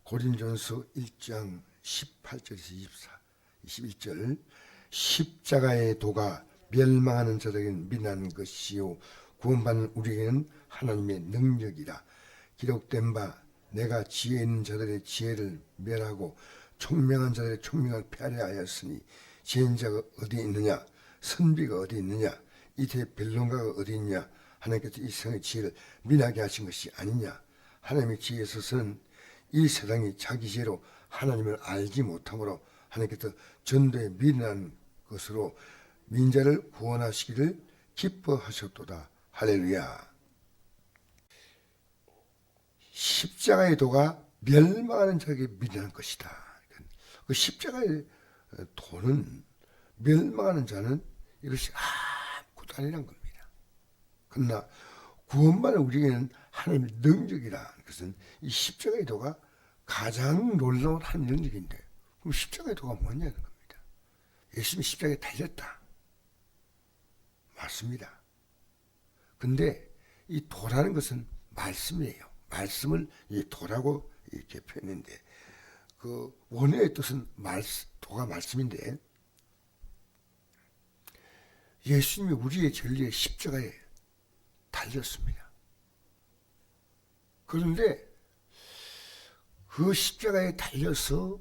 고린전서 1장 18절에서 21절 십자가의 도가 멸망하는 자들에게는 미련한 것이요 구원받는 우리에게는 하나님의 능력이라. 기록된 바 내가 지혜 있는 자들의 지혜를 멸하고 총명한 자들의 총명을 폐하려 하였으니 지혜인 자가 어디 있느냐, 선비가 어디 있느냐, 이태의 변론가가 어디 있냐. 하나님께서 이 세상의 지혜를 미련하게 하신 것이 아니냐. 하나님의 지혜에 있어서는 이 세상이 자기 지혜로 하나님을 알지 못하므로 하나님께서 전도에 미련한 것으로 민자를 구원하시기를 기뻐하셨도다. 할렐루야. 십자가의 도가 멸망하는 자에게 미련한 것이다. 그 십자가의 도는 멸망하는 자는 이것이 아무것도 아니란 겁니다. 그러나 구원받는 우리에게는 하나님의 능력이라. 그것은 이 십자가의 도가 가장 놀라운 하나님의 능력인데, 그럼 십자가의 도가 뭐냐는 겁니다. 예수님이 십자가에 달렸다. 맞습니다. 근데 이 도라는 것은 말씀이에요. 말씀을 이 도라고 이렇게 표현했는데, 그 원어의 뜻은 도가 말씀인데, 예수님이 우리의 진리의 십자가에 달렸습니다. 그런데 그 십자가에 달려서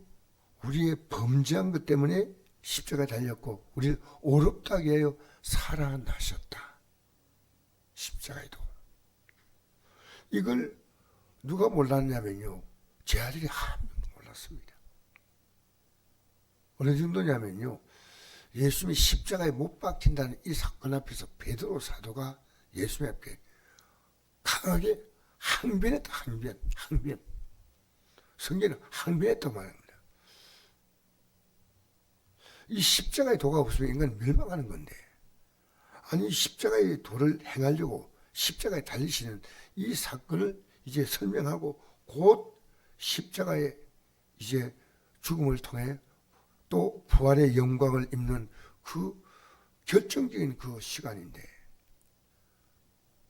우리의 범죄한 것 때문에 십자가에 달렸고 우리를 어렵다게 하여 살아나셨다. 십자가의 도. 이걸 누가 몰랐냐면요, 제 아들이 한 명도 몰랐습니다. 어느 정도냐면요, 예수님이 십자가에 못 박힌다는 이 사건 앞에서 베드로 사도가 예수님 앞에 강하게 항변했다. 항변. 성경은 항변했다고 말합니다. 이 십자가의 도가 없으면 인간은 멸망하는 건데, 아니 십자가의 도를 행하려고 십자가에 달리시는 이 사건을 이제 설명하고 곧 십자가의 이제 죽음을 통해 또 부활의 영광을 입는 그 결정적인 그 시간인데,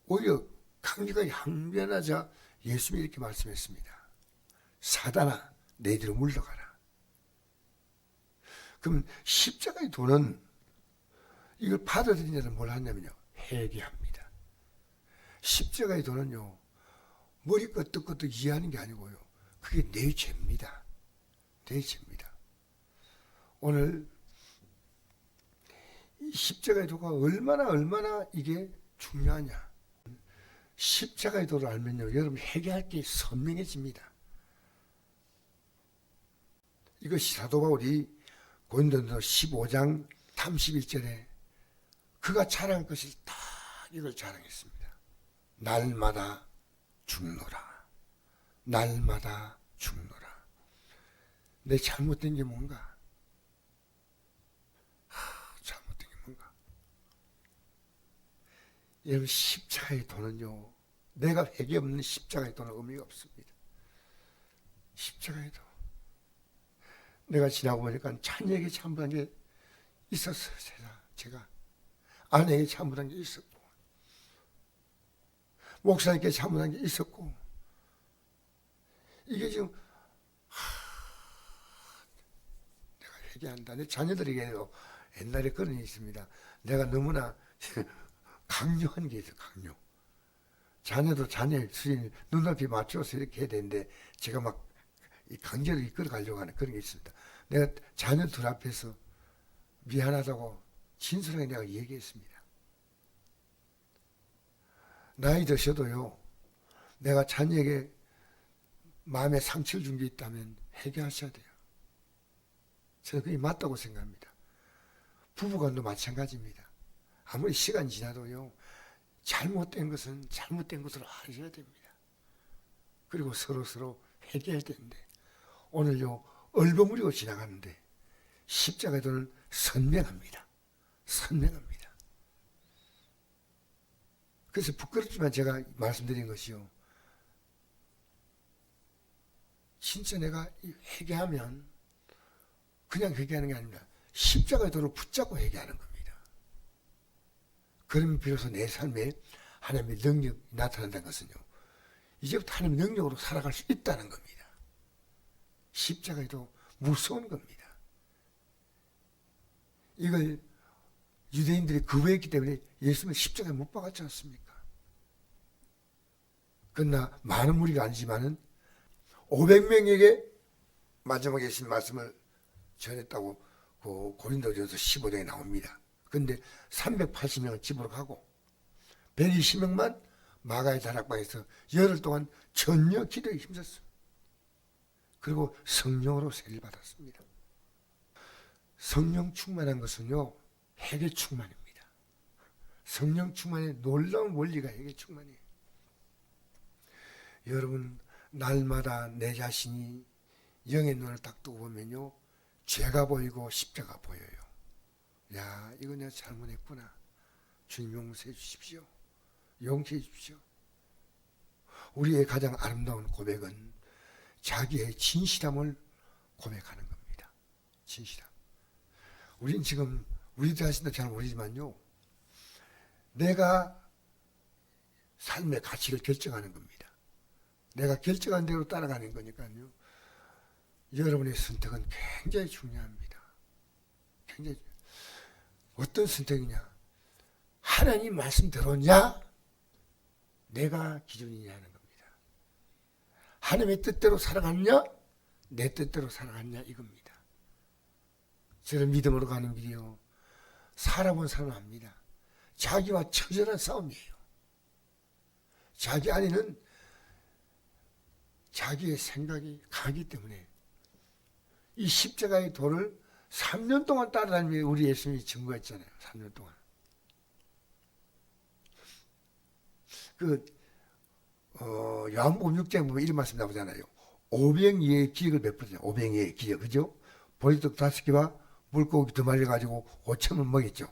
오히려 강력하게 항변하자 예수님이 이렇게 말씀했습니다. 사단아, 내 뒤로 물러가라. 그럼 십자가의 도는 이걸 받아들인 자는 뭘 하냐면요, 회개합니다. 십자가의 도는요, 머리 끄떡끄떡 이해하는 게 아니고요, 그게 내 죄입니다. 내 죄입니다. 오늘 이 십자가의 도가 얼마나 이게 중요하냐. 십자가의 도를 알면요, 여러분 회개할 게 선명해집니다. 이것이 사도 바울이 고린도전서 15장 31절에 그가 자랑할 것을 다 이걸 자랑했습니다. 날마다 죽노라. 날마다 죽노라. 내 잘못된 게 뭔가? 잘못된 게 뭔가? 여러분 십자가의 도는요, 내가 회개 없는 십자가의 도는 의미가 없습니다. 십자가의 도. 내가 지나고 보니까 자녀에게 잘못한 게 있었어요. 제가 아내에게 잘못한 게 있었고, 목사님께 잘못한 게 있었고, 이게 지금 내가 회개한다. 내 자녀들에게도 옛날에 그런 일이 있습니다. 내가 너무나 강요한 게 있어요. 강요. 자녀도 자녀의 수준 눈높이 맞춰서 이렇게 해야 되는데 제가 막 강제로 이끌어 가려고 하는 그런 게 있습니다. 내가 자녀 둘 앞에서 미안하다고 진솔하게 내가 얘기했습니다. 나이 드셔도요, 내가 자녀에게 마음에 상처를 준 게 있다면 회개하셔야 돼요. 저는 그게 맞다고 생각합니다. 부부간도 마찬가지입니다. 아무리 시간이 지나도요, 잘못된 것은 잘못된 것으로 하셔야 됩니다. 그리고 서로 회개해야 되는데, 오늘요 얼버무리고 지나가는데 십자가의 도는 선명합니다. 선명합니다. 그래서 부끄럽지만 제가 말씀드린 것이요, 진짜 내가 회개하면 그냥 회개하는 게 아닙니다. 십자가의 도를 붙잡고 회개하는 겁니다. 그러면 비로소 내 삶에 하나님의 능력이 나타난다는 것은요, 이제부터 하나님의 능력으로 살아갈 수 있다는 겁니다. 십자가의 도 무서운 겁니다. 이걸 유대인들이 거부했기 때문에 예수님을 십자가에 못 박았지 않습니까? 그러나 많은 무리가 아니지만은 500명에게 마지막에 하신 말씀을 전했다고 그 고린도전서 15장에 나옵니다. 그런데 380명은 집으로 가고 120명만 마가의 다락방에서 열흘 동안 전혀 기도에 힘썼어요. 그리고 성령으로 세례를 받았습니다. 성령 충만한 것은요, 회개 충만입니다. 성령 충만의 놀라운 원리가 회개 충만이에요. 여러분, 날마다 내 자신이 영의 눈을 딱 뜨고 보면요, 죄가 보이고 십자가 보여요. 야, 이거 내가 잘못했구나. 주님 용서해 주십시오. 용서해 주십시오. 우리의 가장 아름다운 고백은 자기의 진실함을 고백하는 겁니다. 진실함. 우린 지금 우리 자신도 잘 모르지만요, 내가 삶의 가치를 결정하는 겁니다. 내가 결정한 대로 따라가는 거니까요. 여러분의 선택은 굉장히 중요합니다. 굉장히. 어떤 선택이냐? 하나님 말씀 들었냐? 내가 기준이냐는 겁니다. 하나님의 뜻대로 살아갔냐? 내 뜻대로 살아갔냐? 이겁니다. 저는 믿음으로 가는 길이요, 살아본 사람은 압니다. 자기와 처절한 싸움이에요. 자기 안에는 자기의 생각이 강하기 때문에 이 십자가의 도를 3년 동안 따라다니며 우리 예수님이 증거했잖아요. 3년 동안. 요한복음 6장에 보면 이런 말씀 나오잖아요. 오병이의 기적을 베풀었잖아요. 오병이의 기적, 그죠? 보리떡 5개와 물고기 2마리 가지고 5천을 먹였죠.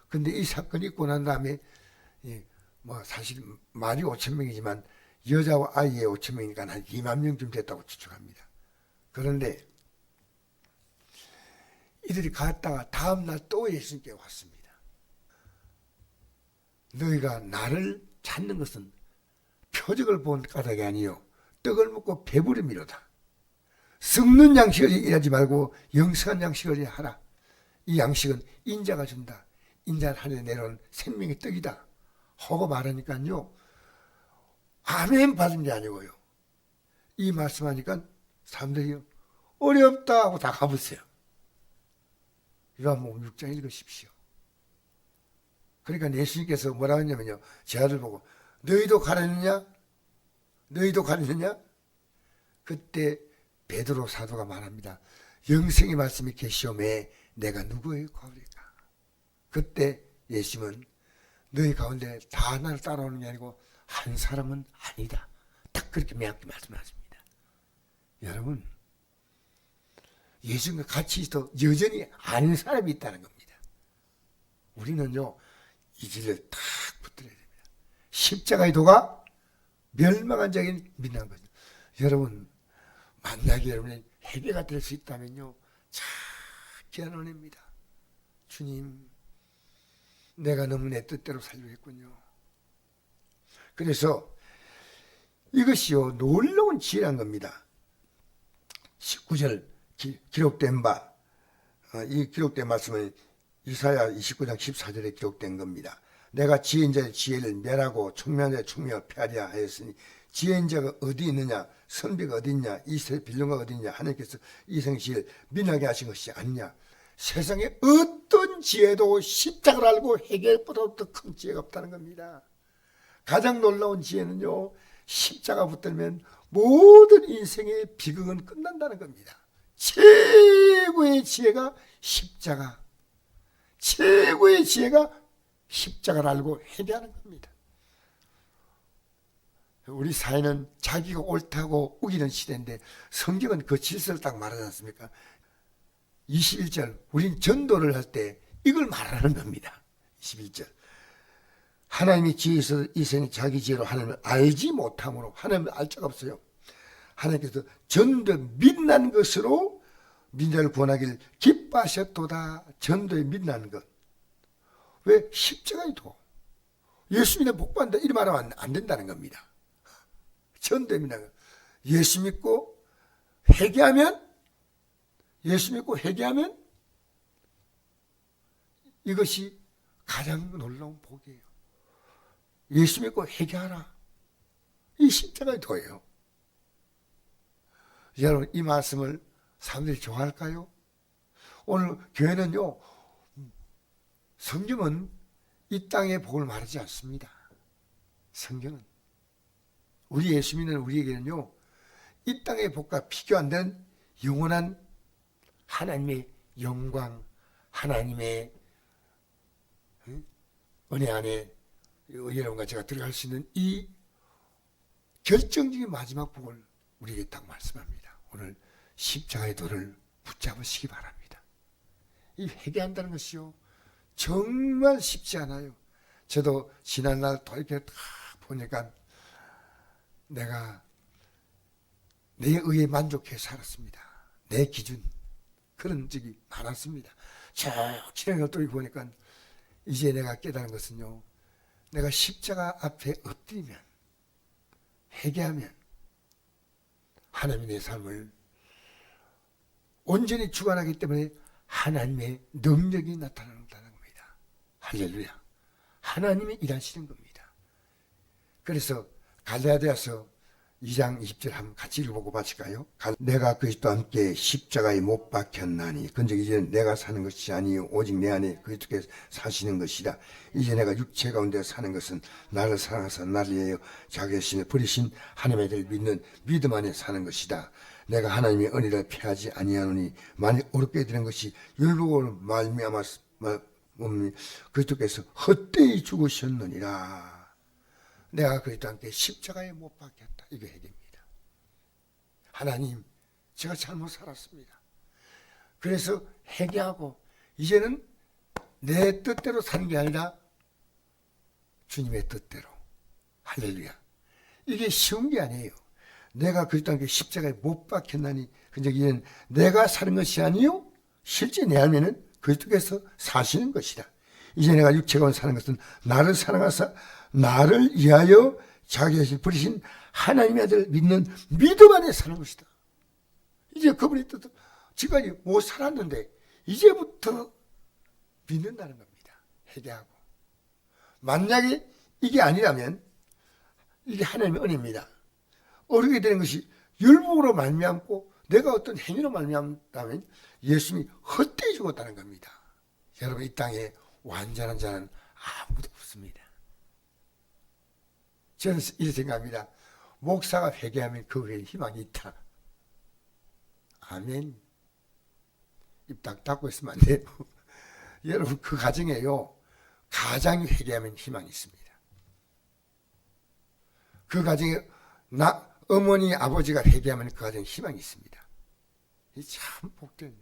근데 이 사건이 있고 난 다음에, 사실 말이 5,000명이지만 여자와 아이의 5,000명이니까 한 2만 명쯤 됐다고 추측합니다. 그런데 이들이 갔다가 다음날 또 예수님께 왔습니다. 너희가 나를 찾는 것은 표적을 본 까닭이 아니요, 떡을 먹고 배부름이로다. 썩는 양식을 일하지 말고 영성한 양식을 하라. 이 양식은 인자가 준다. 인자 하늘에 내려온 생명의 떡이다 하고 말하니까요, 아멘 받은 게 아니고요, 이 말씀하니까 사람들이 어렵다 하고 다 가보세요. 요한복음 6장 읽으십시오. 그러니까 예수님께서 뭐라고 했냐면요, 제 아들 보고 너희도 가려느냐? 너희도 가려느냐? 그때 베드로 사도가 말합니다. 영생의 말씀이 계시오매 내가 누구의 과오리까? 그때 예수님은 너희 가운데 다 나를 따라오는 게 아니고 한 사람은 아니다. 딱 그렇게 명확히 말씀하십니다. 여러분, 예수님과 같이 있어 여전히 아는 사람이 있다는 겁니다. 우리는요, 이 길을 탁 붙들어야 됩니다. 십자가의 도가 멸망한 자에게 믿는 거죠. 여러분, 만약에 여러분의 회개가 될 수 있다면요, 참 귀한 은혜입니다. 주님, 내가 너무 내 뜻대로 살려고 했군요. 그래서 이것이요, 놀라운 지혜란 겁니다. 19절 기록된 바, 이 기록된 말씀은 이사야 29장 14절에 기록된 겁니다. 내가 지혜인 자의 지혜를 멸하고 총명한 자의 총명을 폐하려 하였으니 지혜인 자가 어디 있느냐, 선비가 어디 있냐, 이스라엘 빌름가 어디 있냐, 하나님께서 이생시를 민하게 하신 것이 아니냐. 세상에 어떤 지혜도 십자가를 알고 해결보다 더 큰 지혜가 없다는 겁니다. 가장 놀라운 지혜는요, 십자가 붙들면 모든 인생의 비극은 끝난다는 겁니다. 최고의 지혜가 십자가, 최고의 지혜가 십자가를 알고 회개하는 겁니다. 우리 사회는 자기가 옳다고 우기는 시대인데 성경은 그 질서를 딱 말하지 않습니까? 21절, 우린 전도를 할 때 이걸 말하는 겁니다. 21절, 하나님이 지혜에서 이생이 자기 지혜로 하나님을 알지 못함으로, 하나님을 알 자가 없어요. 하나님께서 전도 빛난 것으로 민자를 구원하기를 기뻐하셨도다. 전도에 빛나는 것. 왜? 십자가에 도. 예수 믿는 복 받는다 이리 말하면 안 된다는 겁니다. 전도에 빛나는 것. 예수 믿고 회개하면, 예수 믿고 회개하면 이것이 가장 놀라운 복이에요. 예수 믿고 회개하라. 이 십자가의 도예요. 여러분, 이 말씀을 사람들이 좋아할까요? 오늘 교회는요, 성경은 이 땅의 복을 말하지 않습니다. 성경은 우리 예수 믿는 우리에게는요, 이 땅의 복과 비교 안 되는 영원한 하나님의 영광, 하나님의 은혜 안에 여러분과 제가 들어갈 수 있는 이 결정적인 마지막 복을 우리에게 딱 말씀합니다. 오늘 십자가의 도를 붙잡으시기 바랍니다. 이 회개한다는 것이요, 정말 쉽지 않아요. 저도 지난날 또 이렇게 딱 보니까 내가 내 의에 만족해 살았습니다. 내 기준, 그런 적이 많았습니다. 저 지난날 또 보니까 이제 내가 깨달은 것은요, 내가 십자가 앞에 엎드리면, 회개하면 하나님이 내 삶을 온전히 주관하기 때문에 하나님의 능력이 나타나는 겁니다. 할렐루야. 하나님이 일하시는 겁니다. 그래서 갈라디아서 2장 20절 한번 같이 읽어보고 마칠까요? 내가 그리스도와 함께 십자가에 못 박혔나니 근즉 이제 내가 사는 것이 아니요 오직 내 안에 그리스도께서 사시는 것이라. 이제 내가 육체 가운데 사는 것은 나를 사랑하사 나를 위하여 자기 자신을 버리신 하나님의 아들을 믿는 믿음 안에 사는 것이다. 내가 하나님의 은혜를 피하지 아니하노니 만일 어렵게 되는 것이 율법으로 말미암아 그리스도께서 헛되이 죽으셨느니라. 내가 그리스도와 함께 십자가에 못 박혔다. 이게 회개입니다. 하나님, 제가 잘못 살았습니다. 그래서 회개하고 이제는 내 뜻대로 사는 게 아니라 주님의 뜻대로. 할렐루야. 이게 쉬운 게 아니에요. 내가 그리스도와 함께 십자가에 못 박혔나니 근데 이제는 내가 사는 것이 아니요 실제 내 안에는 그리스도께서 사시는 것이다. 이제 내가 육체가 사는 것은 나를 사랑하사 나를 위하여 자기 자신을 버리신 하나님의 아들을 믿는 믿음 안에 사는 것이다. 이제 그분의 뜻을 지금까지 못 살았는데 이제부터 믿는다는 겁니다. 회개하고. 만약에 이게 아니라면 이게 하나님의 은혜입니다. 어렵게 되는 것이 율법으로 말미암고 내가 어떤 행위로 말미암다면 예수님이 헛되이 죽었다는 겁니다. 여러분, 이 땅에 완전한 자는 아무도 없습니다. 저는 이렇게 생각합니다. 목사가 회개하면 그 외에 희망이 있다. 아멘. 입 딱 닫고 있으면 안 돼요. 여러분, 그 가정에요, 가장이 회개하면 희망이 있습니다. 그 가정에 어머니, 아버지가 회개하면 그 가정에 희망이 있습니다. 이 참 복된